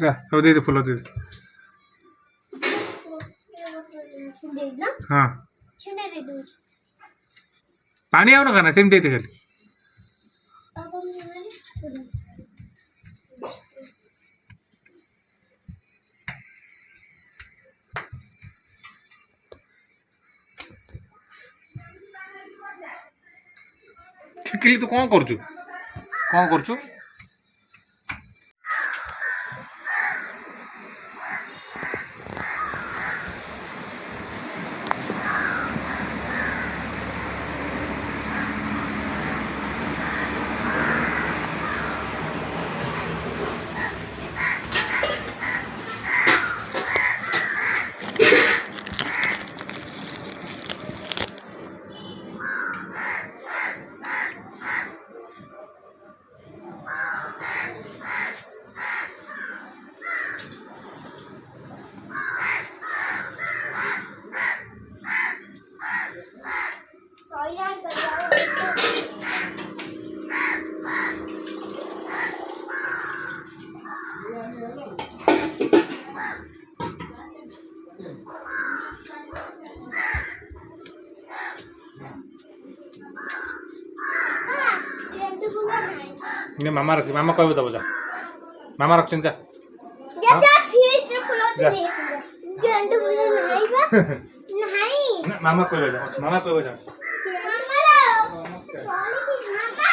जा सब दे दे फूल दे दे। हाँ पानी आउ ना खाना सेम दे दे खाली। ठिकली तू कौन करचु कौन करचु मामा रख मामा कहबो दबो जा मामा रख चिंता जा जा फिर से फुलो दे गेंड फुलो नहीं बा नहीं ना मामा कहबो जा मामा कहबो जा मामा रो मामा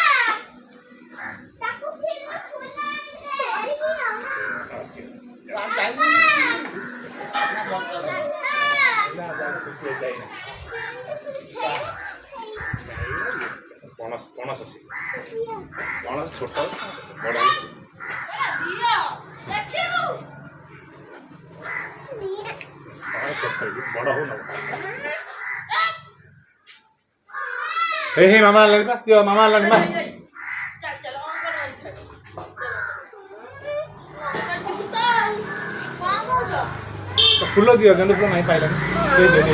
ताकू फिर फुलो दे अरे ना पणस पणस अच्छी पणस छोट बड़ा बड़ा हो ना हे मामा लगता त्यो मामा लगता फूल दियो गेंदा फूल नहीं पाइला दे दे दे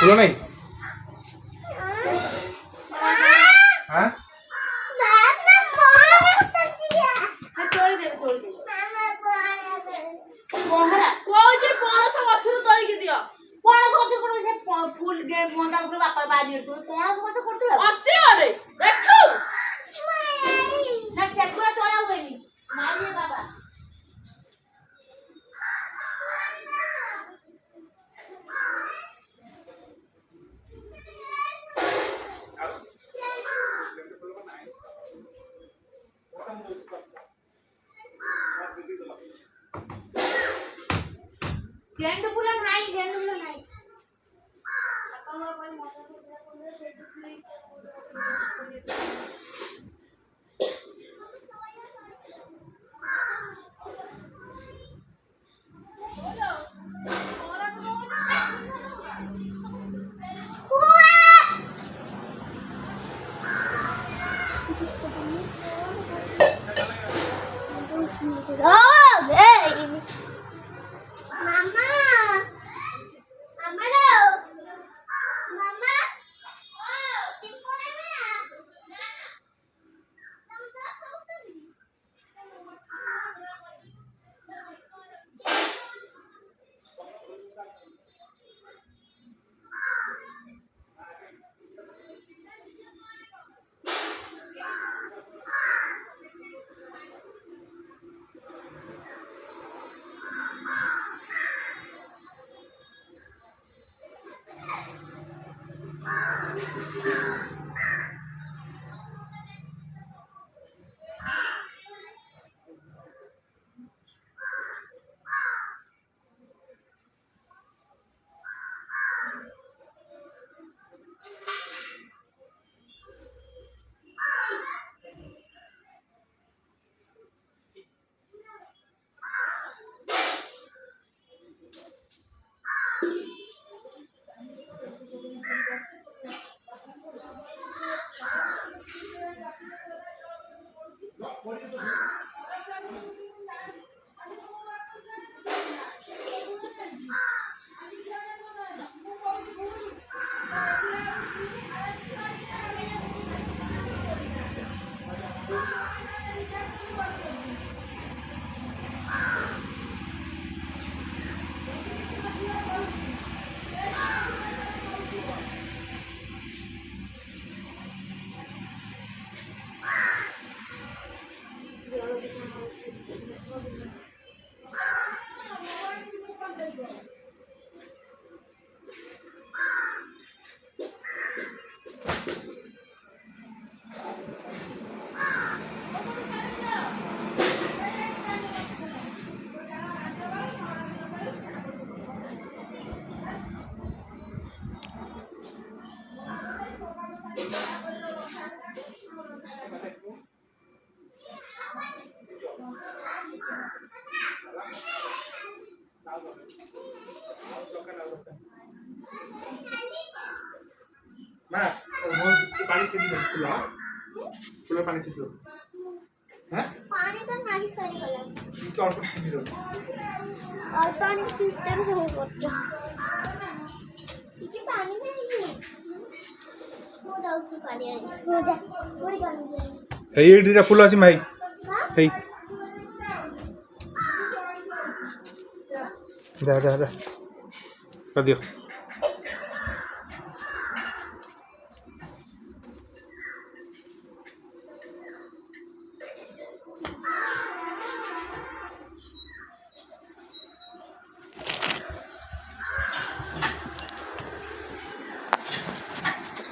फूल नहीं हाँ फूल गे मंदा ऊपर बापा बाजी तो कोना सब तो करते अति अरे देखो ना सेकुरा तोला होइनी मारिए बाबा गेंद फूल नहीं Thank you. फुल पानी छिटो हैं पानी तो नहीं सही गला इनके और कुछ छिटो और पानी फिल्टर हो गया ये पानी नहीं वो दाऊ से पानी आ हो जा थोड़ी पानी ए डीरा फुल अछि माई ए जा कर दियो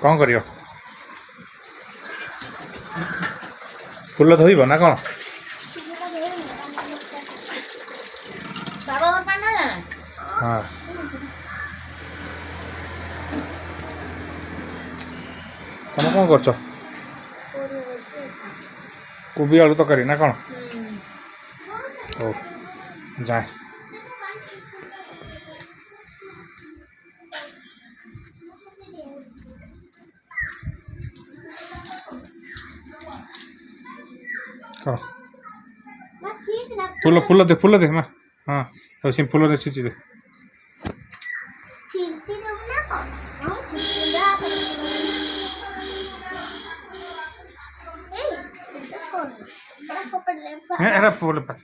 कौन करियो फुल धोइब ना कौन बाबा पानी ना हाँ तुम कौन कर कोबी आलू तकारी ना कौन ओ जाए फूल दे माँ हाँ तो सिम फूल दे सींची दे अरे फूल पास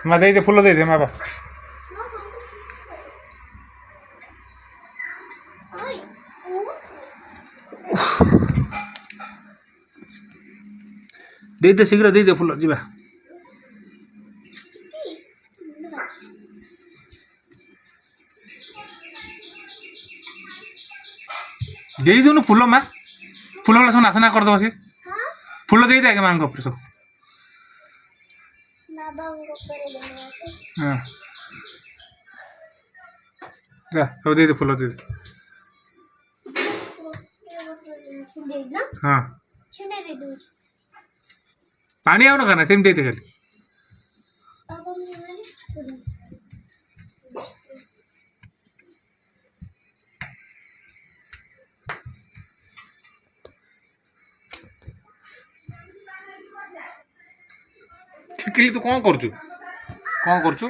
मैं दे फूल दे माँ बाप दे शीघ्र दे फूल जी दे दून फूल माँ फूल वाला सब नाचना कर दो सी फूल दे दे आगे माँ को सब हाँ सब दे फूल दे हाँ पानी आउन खाना सेम दे खाली छिटकिली तू कौन करचु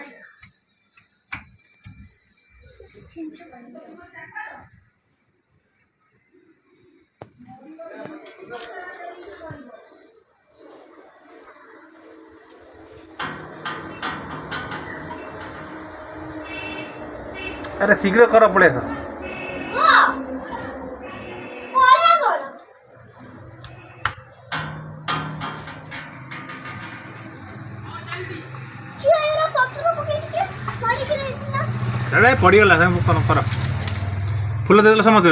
अरे शीघ्र कर पड़े सर अरे पड़गला कर फूल दे समझ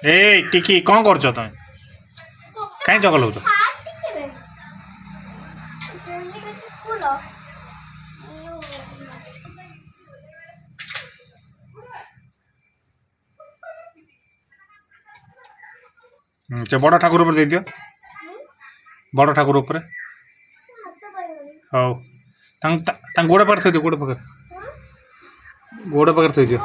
ए टिकी कौन कर तुम कहीं जगल से बड़ ठाकुर ऊपर दे दियो बड़ ठाकुर ऊपर हौ गोड़ पाखे थी दियो गोड़ पाखे थी दियो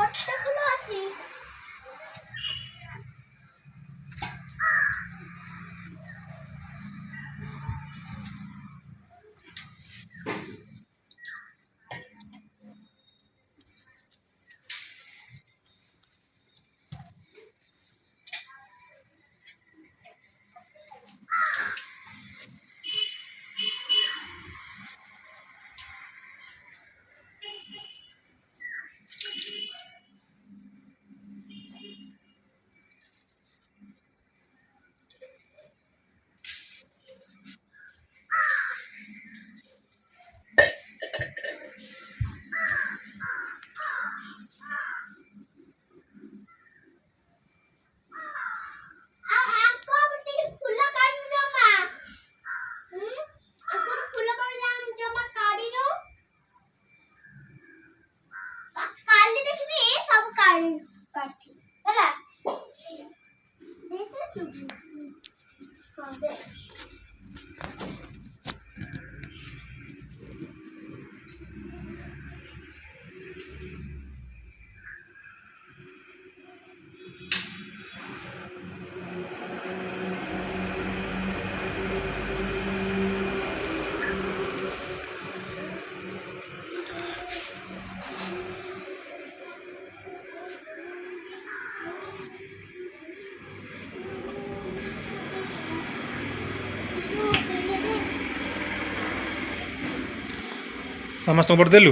ସମସ୍ତଙ୍କୁ ଭୋଟ ଦେଲୁ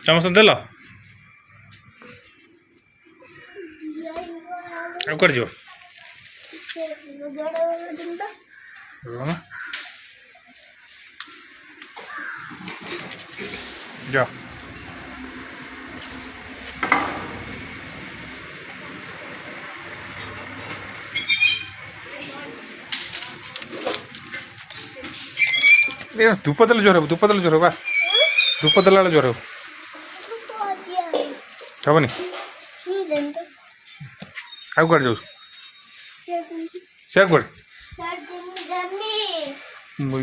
ସମସ୍ତଙ୍କୁ ଦେଲ ଆଉ କୁଆଡ଼େ ଯିବ ଯାଅ ଧୂପ ଦେଲେ ଜ୍ୱର ହେବ ଧୂପ ଦେଲେ ଜ୍ୱର ବା ଧୂପ ଦେଲା ବେଳେ ଜ୍ୱର ହେବନି ଆଉ କୁଆଡ଼େ ଯାଉଛୁ ସିଆଡ଼େ କୁଆଡ଼େ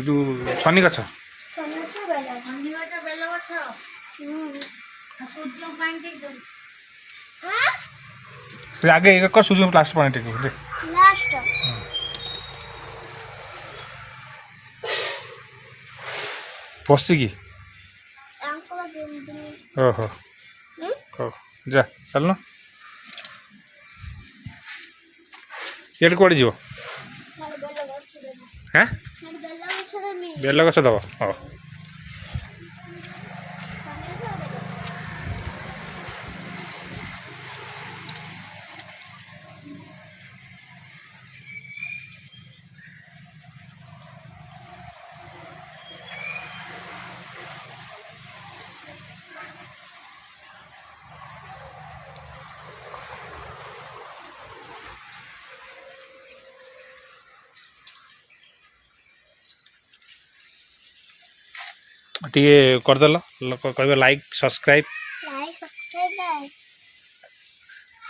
ଯେଉଁ ଶନି ଗଛ ସେ ଆଗେ ଏକ ସୂର୍ଯ୍ୟ ଲାଷ୍ଟ ପାଣି ଟିକେ ବସିକି ଓହୋ ହଉ ଯା ଚାଲୁନ ଇଆଡ଼େ କୁଆଡ଼େ ଯିବ ହାଁ ବେଲ ଗଛ ଦେବ ହଉ ଟିକେ କରିଦେଲ ଲୋକ କହିବେ ଲାଇକ୍ ସବସ୍କ୍ରାଇବ୍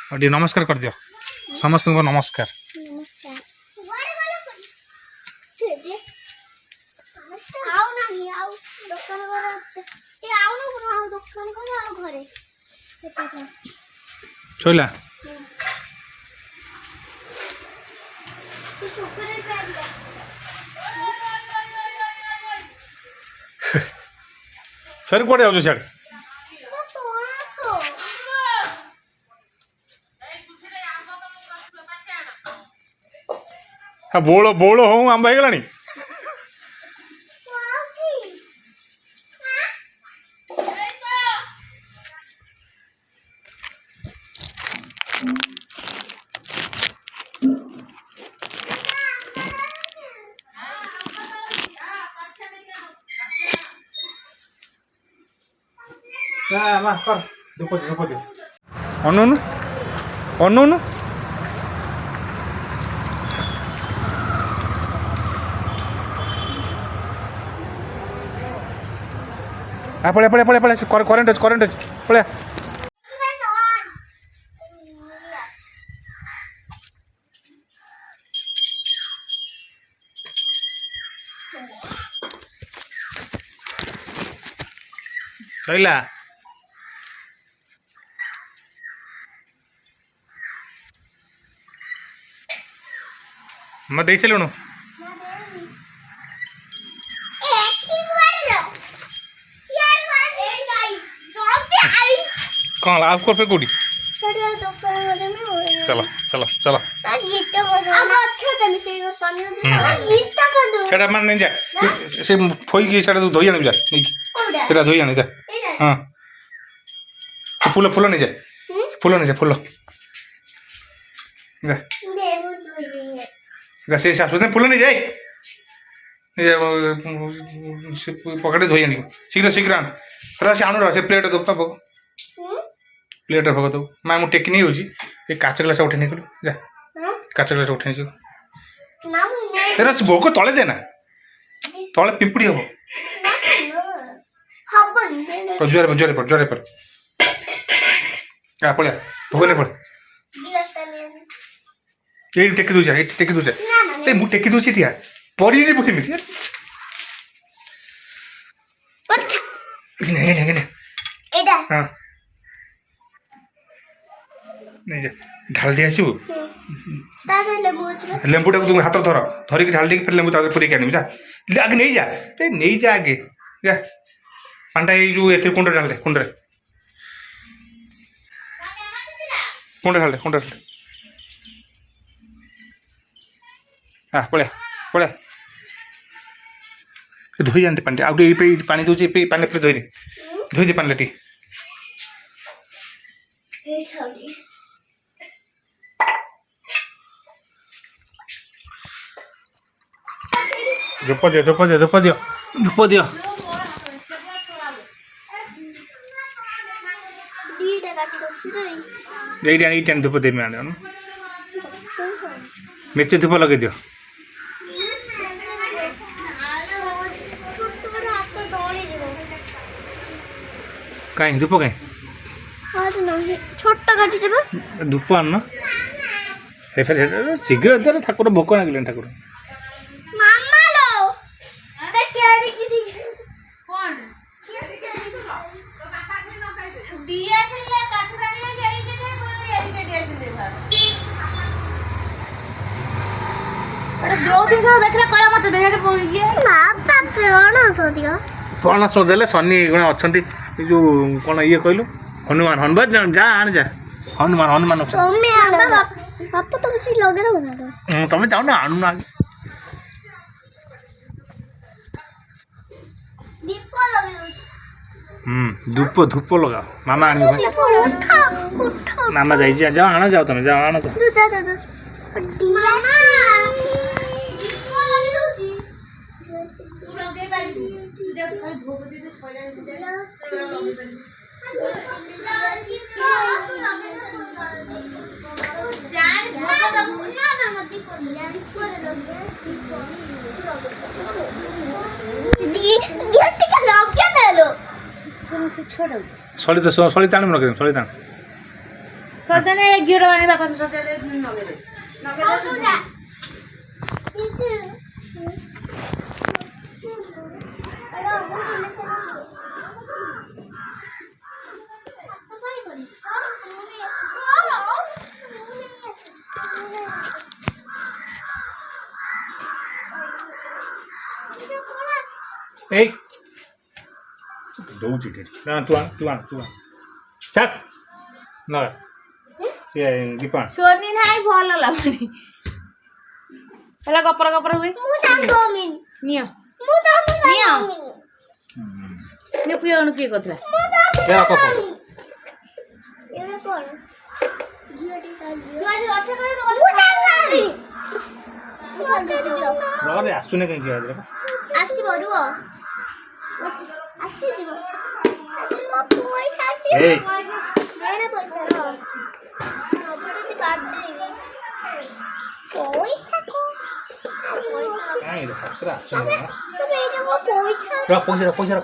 ଆଉ ଟିକେ ନମସ୍କାର କରିଦିଅ ସମସ୍ତଙ୍କୁ ନମସ୍କାର ଶୋଇଲା ସରି କୁଆଡ଼େ ଯାଉଛୁ ସିଆଡ଼େ ବଉଳ ବଉଳ ହଉ ଆମ୍ବ ହେଇଗଲାଣି ଅନଉନୁ ଅନଉନୁ ପଳେଆ ପଳେଆ ପଳେଆ ପଳେଆ କରେଣ୍ଟ ଅଛି ପଳେଆ ସଇଲା मैं देख लुणु कौन आप पे कौटी चलो चलो चलो सेटा मान नहीं जा से फोई की सेटा तू धोई आनी जा सेटा धोई आनी जा हां फूल फूल नहीं जा फूल नहीं जा फूल जा से सासु ने फूल नहीं जाए पकड़े धोई आनी शीघ्र शीघ्र आन रहा से आणु रहा से प्लेट दो तब प्लेट भग दो मैं मुझे टेक नहीं हो काच ग्लास उठे नहीं जा काच ग्लास उठे नहीं भोग तले देना तले पिंपुड़ी हम ज्वर ज्वर पर ज्वर पर पड़े भोग नहीं पड़े ये टेक दूजा ये टेक दूजा ए मु टेक दूची दिया परी नहीं बुझे मिथि नहीं नहीं नहीं एडा हां नहीं जा ढाल दिया छु ता से लेंबू टाको तुम हाथ धर धर के ढाल दे फिर लेंबू ता पूरी के जा आगे नहीं जा ए नहीं जा आगे जा पांडा ये जो एथे कुंड डाल दे कुंड रे कुंड डाल दे कुंड पड़े पड़े ଧୋଇ ଯାଆନ୍ତି ପାଣିଟି ଆଉ ଟିକେ ପାଣି ଦେଉଛି ପାଣି ପରେ ଧୋଇ ଦେ ପାଣି ଲେଟି ଧୂପ ଦିଅ ଏଇଟା ଧୂପ ଦେଇ ଆଣ ମେଚେ ଧୂପ ଲଗେଇ ଦିଅ କାଇଁ ଧୂପ କାଇଁ ଛୋଟ କାଟି ଦେବା ଧୂପ ଆଣ ଶୀଘ୍ର ଦେଲେ ଠାକୁର ଭୋକ ଲାଗିଲେଣି ଠାକୁର ମାମା ଲୋ जो दिन देखला कला मत दे हेड पहुंच गया ପଣା ସଦେଲେ ଶନି ଗୁଣ ଅଛନ୍ତି ଏ ଯୋଉ କ'ଣ ଇଏ କହିଲୁ ହନୁମାନ ଯା ଆଣ ଯା ହନୁମାନ ଅଛନ୍ତି ବାପା ତ କିଛି ଲଗେଇ ଦବ ନା ତମେ ଯାଉନା ଆଣୁନା ଦୀପ ଲଗେଇ ଧୂପ ଲଗାଅ ମାମା ଆଣିବ ମାମା ଯାଇଛି ଯାଅ ଆଣ ଯାଅ ତମେ ଯାଅ ଆଣ ତ ସଳି ତାଣ ଲଗେଇ ସଳି ତାଣ ସଦାନେ ଗିଡ ଆଣି ବାପା ସଦାନେ ନଗେଇ ଦେ এই ଦଉଛି ନା ତୁ ଆଣ ଚାକ୍ ନା ସେ ଦୀପ ଆଣ सोनी ନାହିଁ ଭଲ ଲାଗୁନି ହେଲା ଗପର ହୁଏ ନିଅ ପିଅଣୁ କିଏ କରିଥିଲା ଆସୁନି କାହିଁକି ଆସିବ ରୁହ ଆସିଯିବ ପଇସା ପଇସା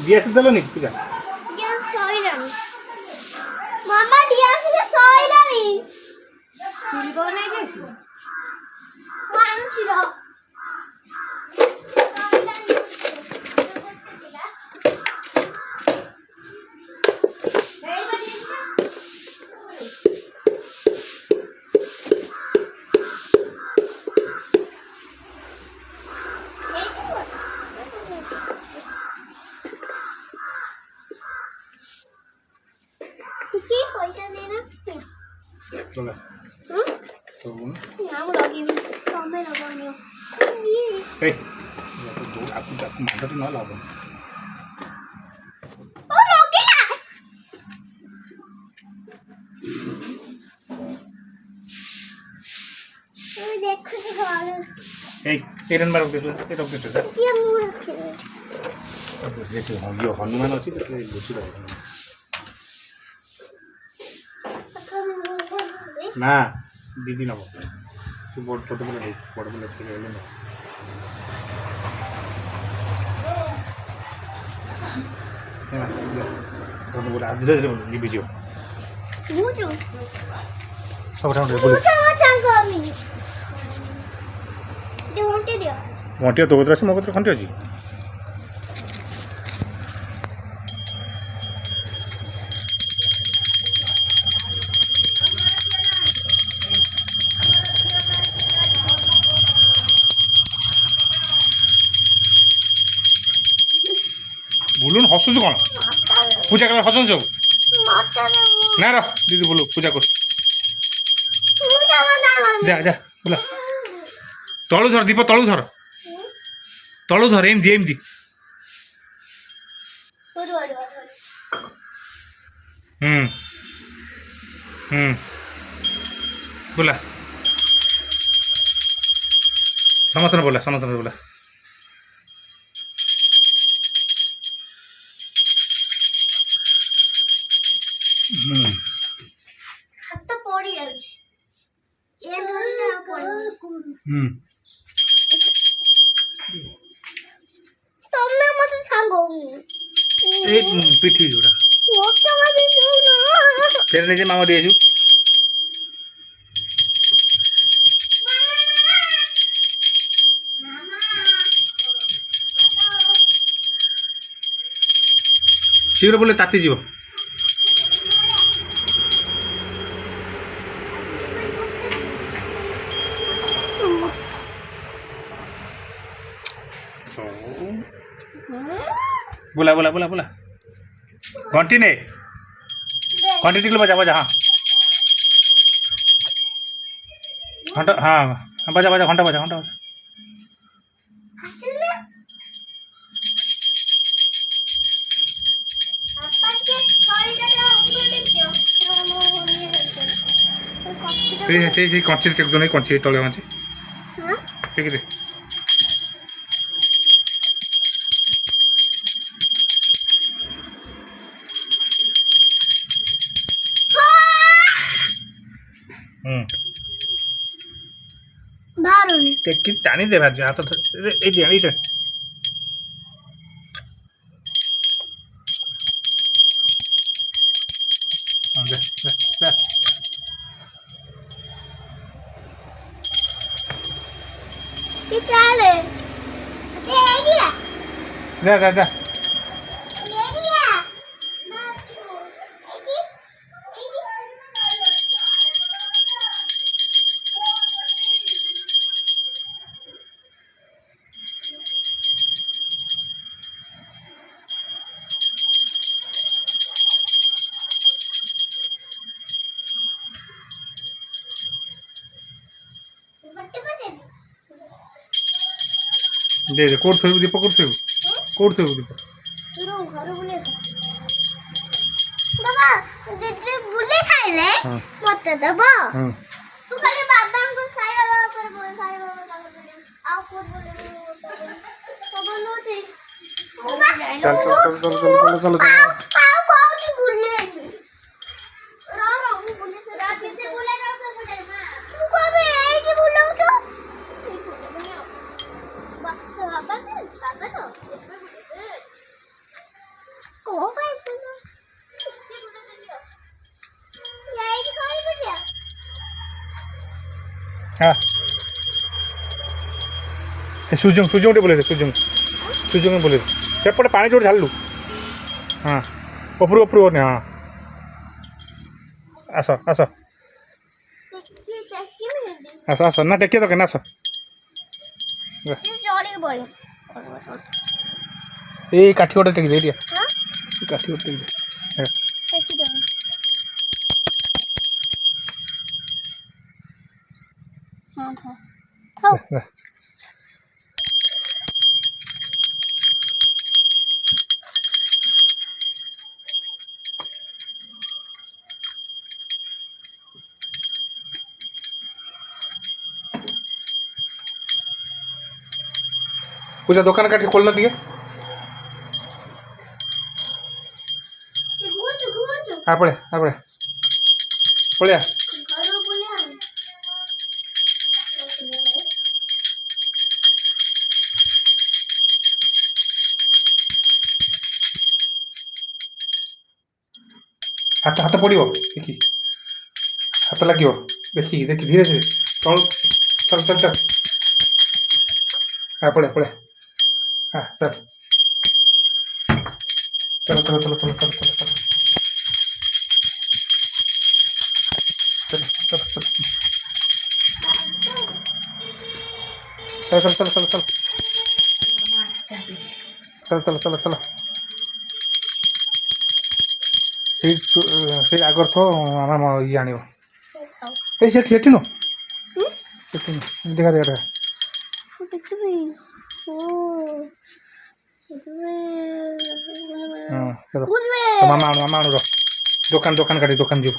ଗ୍ୟାସ ଦେଲନି ପୂଜା ମାମା ଦିଆସିଲେ ସଇଲାଣି ସିଲଭର ନାଇଁ ବେଶୀ ଆଣୁଛି ର ପଇସା ଦେନା ନାମ ଲଗେଇବି ତମେ ଲଗାଉନି ମାଦଟି ନହେଲେ ହବ ଦେଖୁଛି ଘର ହନୁମାନ ଅଛି ନା ଦିଦି ନବ ତୁ ବଡ଼ ଛୋଟ ପିଲା ବଡ଼ ପିଲା ଟିକେ ହେଲେ ନା ଗୋଟେ ଧୀରେ ଧୀରେ ଯିବି ଯିବ ବୁଝୁ ସବୁଠାରୁ ମୁଁ ବୁଲି ତ ମୋ ସାଙ୍ଗ ଅମିନି ଘଣ୍ଟି ଦିଅ ଘଣ୍ଟିଆ ତୋ କତିରେ ଅଛି ମୋ କତିରେ ଘଣ୍ଟି ଅଛି ବୁଲୁନ ହସୁଛୁ କ'ଣ ପୂଜା କଲେ ହସନ୍ତୁ ସବୁ ନା ର ଦିଦି ବୁଲୁ ପୂଜା କରୁ ଯା ଯା ବୁଲା ତଳୁ ଧର ଦୀପ ତଳୁ ଧର ଏମିତି ଏମିତି ବୁଲା ସମସ୍ତଙ୍କୁ ବୋଲା ହାତ ପଡି ଯାଉଛି ଏ ଧରିଲେ ଆଉ ପଡିବନି ତମେ ମତେ ସାଙ୍ଗ এই পিঠি ଯୋଉଟା ମତେ ମତେ ଦଉନ ସେଟା ନିଜେ ମାମା ଦେଇଛୁ ଶୀଘ୍ର ବୋଲେ ତାତି ଯିବ बोला घंटी ने घंटी टिकल बजा हाँ घंटा हाँ बजा घंटा बजा से कंची टेक दो नहीं कंची तले कंची ठीक है बाहर टेकी टाणी दे भाज हाथ ए दे एटा दे दे की चाले ये आइडिया दे दे दे कोड थोइबु दीप कोड थोइबु दीप घर बुले बाबा दीदी बुले खाइले मत दबो तू खाली बाबा को साई बाबा पर बोल साई बाबा आ कोड बोले तो बोलो थी चल आओ की बुले रा वो बुले से रात से बोले ना तो बोले मां तू कबे आई की बुलाऊ तो बाबा तो को भाई सुनो यही कोई बढ़िया हां ए सुजंग बोले सुजंग बोले सेपटे पानी जोड़ झालू हां उपरू ने हां आस ना टेकिए तो केना आस जोड़ी बोले ए काठी गोटे टेकी दे दिया हां काठी गोटे टेकी दे टेकी दे हां हो पूजा दुकान काटी खोलना दिए आपड़े पड़िया हाथ पड़ो देखी हाथ लगे देखी देखी धीरे धीरे चल चल चल चल हाँ पड़े पड़े हाँ चल चलो चलो चलो चलो चलो चलो चलो चलो चलो चलो चलो चलो चलो चलो चलो चलो चलो से आगर थो आम ये आण ये सेठी नु देखा देखा देखा चलो तो मामा आणु रो दुकान दुकान काटी दुकान जीव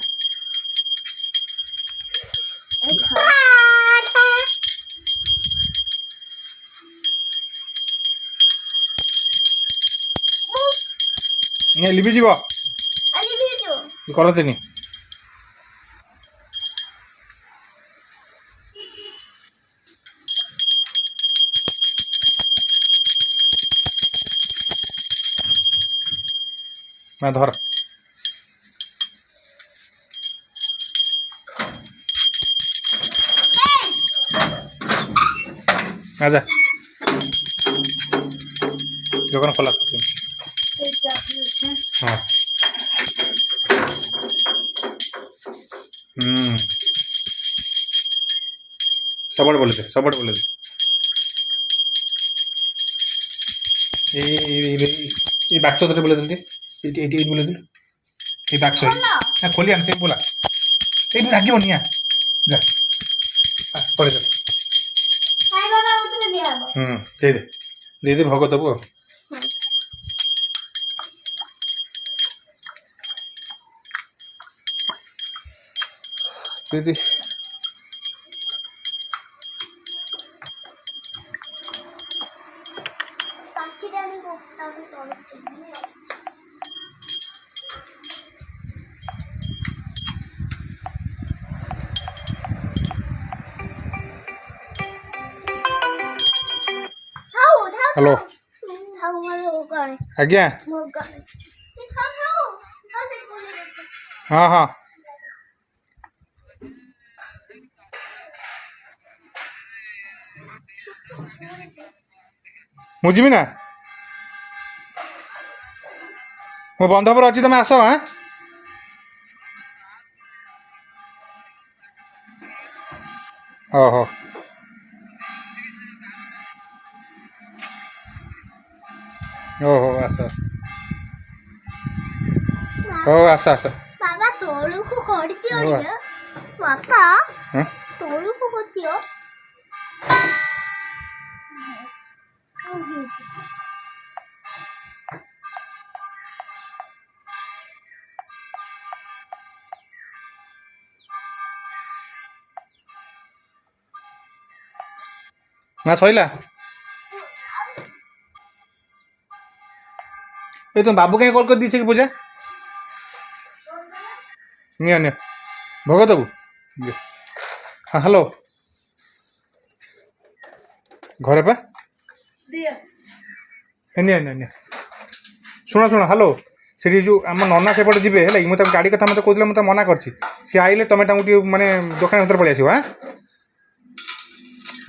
लिपि जीव करते मैं धर आजा दुकान खोला हाँ सबड़ बोले दे सबड़ बोले दे ये बाक्स तो बोले दे ये बोले दे ये बाक्स है खोली आन से बोला ये आगे बनिया जा पड़े दे दे दे भगत दबो दे दे हेलो आज्ञा हाँ हाँ मुझे ना मो बंध पर अच्छी तुम आस हाँ ओहो ओहो आस आस ओ आस आस बाबा तोड़ू को कोड़ती हो क्या बाबा हाँ तोड़ू को कोड़ती हो ना सैला ये तुम बाबू कहीं कॉल कर दीजिए कि पूजा नहीं भोग दबू हाँ हेलो घरे पा शुण शुण हेलो से जो आम नना सेपटे जी है मुझे गाड़ी कथा मत कहते मुझे मना कर सी आइले तुम माने दुकान भर पलि आस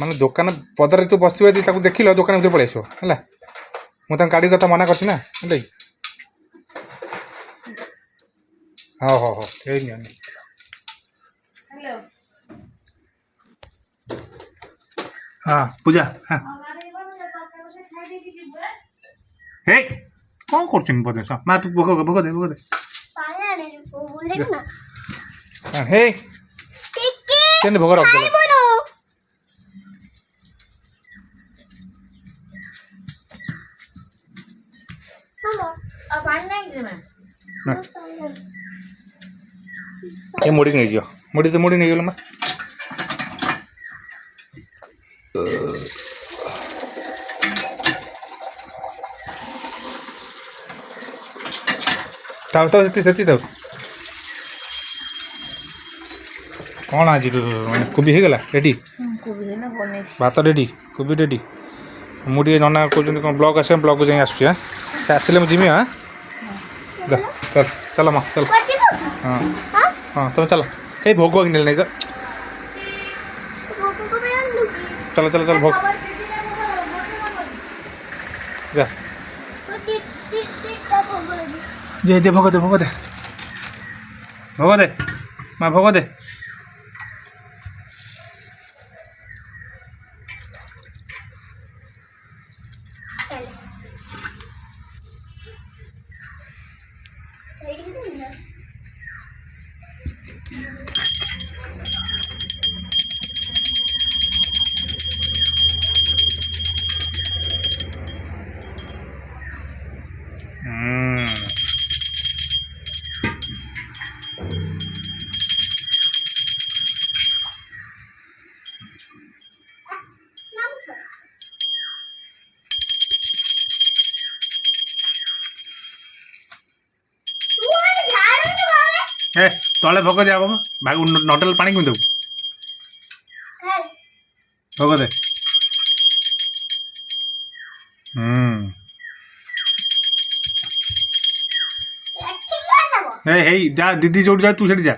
माने दुकान पदर तू बस देख लो दुकान भर पलि आस मुझे गाड़ी कथा मना कर हाँ हाँ हाँ यही हाँ पूजा हाँ हे कौन कर बोधे माँ तू भोग भोग दे भोग दे हे केन भोग रख दे ये मुड़ी नहीं जाओ मुड़ी तो मुड़ी नहीं गल ताऊ तो से ताऊ कौन आज कोबी हो गला रेडी भात रेडी कोबी रेडी मुझे नना कहते कौन ब्लॉग आसे ब्लॉग जाए आस आसिले मुझे हाँ चल चल माँ चल हाँ हाँ तुम चल এই ভোগ ভোগ নেই তো ভোগ করে আনলু কি চলো চলো চলো ভোগ সবার বেশি না যা ও টিক টিক টিক তা ভোগ করে দি যে দে ভোগ দে ভোগ দে ভোগ দে মা ভোগ দে চলে রেডি করে না নাম ছড়া তুই ঝাড়ু তো বাবা এ তলে ভোগ দে বাবা ভাগ নটেল পানি কই দেবো খাই ভোগ দে ঠিক আছে যাবো এই হেই যা দিদি যোট যা তুই সেটি যা